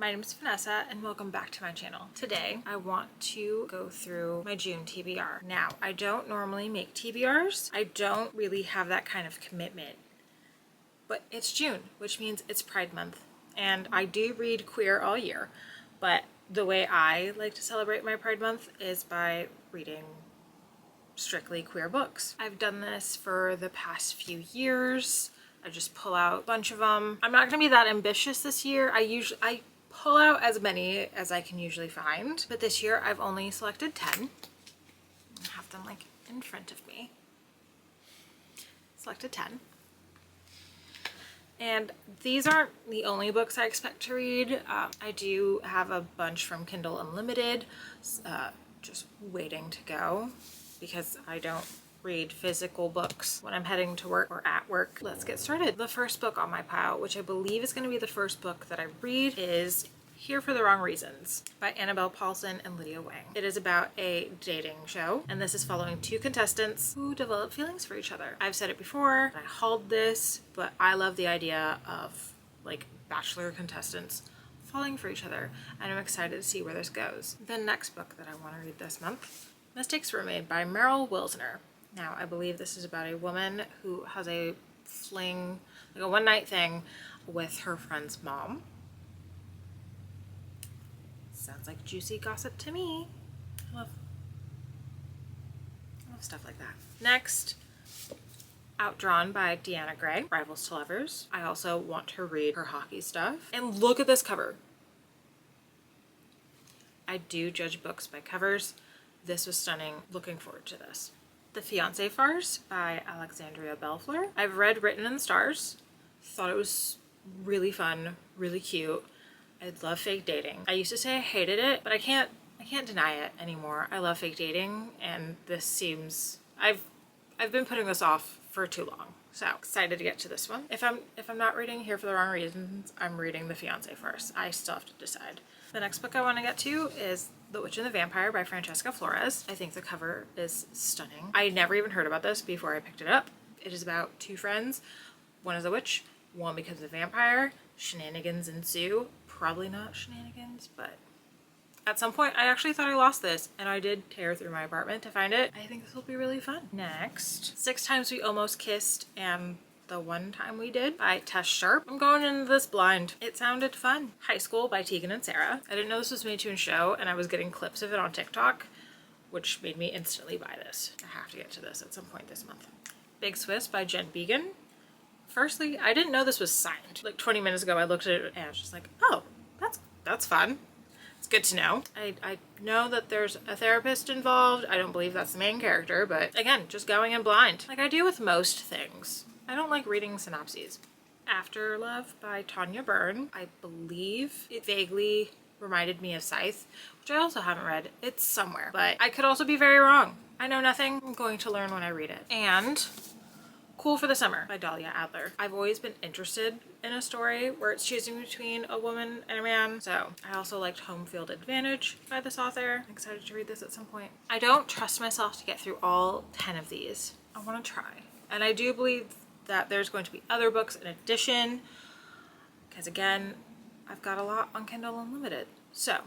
My name is Vanessa and welcome back to my channel. Today I want to go through my June TBR. Now, I don't normally make TBRs. I don't really have that kind of commitment, but it's June, which means it's Pride Month. And I do read queer all year, but the way I like to celebrate my Pride Month is by reading strictly queer books. I've done this for the past few years. I just pull out a bunch of them. I'm not gonna be that ambitious this year. I pull out as many as I can usually find, but this year I've only selected 10. I have them like in front of me. Selected 10. And these aren't the only books I expect to read. I do have a bunch from Kindle Unlimited, just waiting to go because I don't read physical books when I'm heading to work or at work. Let's get started. The first book on my pile, which I believe is going to be the first book that I read, is Here for the Wrong Reasons by Annabelle Paulson and Lydia Wang. It is about a dating show, and this is following two contestants who develop feelings for each other. I've said it before, I hauled this, but I love the idea of like bachelor contestants falling for each other, and I'm excited to see where this goes. The next book that I want to read this month, Mistakes Were Made by Meryl Wilsner. Now, I believe this is about a woman who has a fling, like a one-night thing with her friend's mom. Sounds like juicy gossip to me. I love stuff like that. Next, Outdrawn by Deanna Gray, Rivals to Lovers. I also want to read her hockey stuff. And look at this cover. I do judge books by covers. This was stunning. Looking forward to this. The Fiancé Farce by Alexandria Bellefleur. I've read Written in the Stars. Thought it was really fun, really cute. I love fake dating. I used to say I hated it, but I can't deny it anymore. I love fake dating, and this seems I've been putting this off for too long. So excited to get to this one. If I'm not reading Here for the Wrong Reasons, I'm reading The Fiancé Farce. I still have to decide. The next book I want to get to is The Witch and the Vampire by Francesca Flores. I think the cover is stunning. I never even heard about this before I picked it up. It is about two friends. One is a witch, one becomes a vampire. Shenanigans ensue. Probably not shenanigans, but at some point I actually thought I lost this, and I did tear through my apartment to find it. I think this will be really fun. Next, Six Times We Almost Kissed and the One Time We Did by Tess Sharp. I'm going into this blind. It sounded fun. High School by Tegan and Sarah. I didn't know this was made to show, and I was getting clips of it on TikTok, which made me instantly buy this. I have to get to this at some point this month. Big Swiss by Jen Began. Firstly, I didn't know this was signed. Like 20 minutes ago I looked at it and I was just like, oh, that's fun. It's good to know. I know that there's a therapist involved. I don't believe that's the main character, but again, just going in blind. Like I do with most things. I don't like reading synopses. After Love by Tanya Byrne. I believe it vaguely reminded me of Scythe, which I also haven't read. It's somewhere, but I could also be very wrong. I know nothing. I'm going to learn when I read it. And Cool for the Summer by Dahlia Adler. I've always been interested in a story where it's choosing between a woman and a man, so I also liked Home Field Advantage by this author. I'm excited to read this at some point. I don't trust myself to get through all 10 of these. I want to try. And I do believe that there's going to be other books in addition, because again, I've got a lot on Kindle Unlimited. So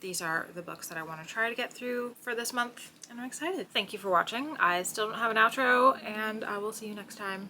these are the books that I want to try to get through for this month, and I'm excited. Thank you for watching. I still don't have an outro, and I will see you next time.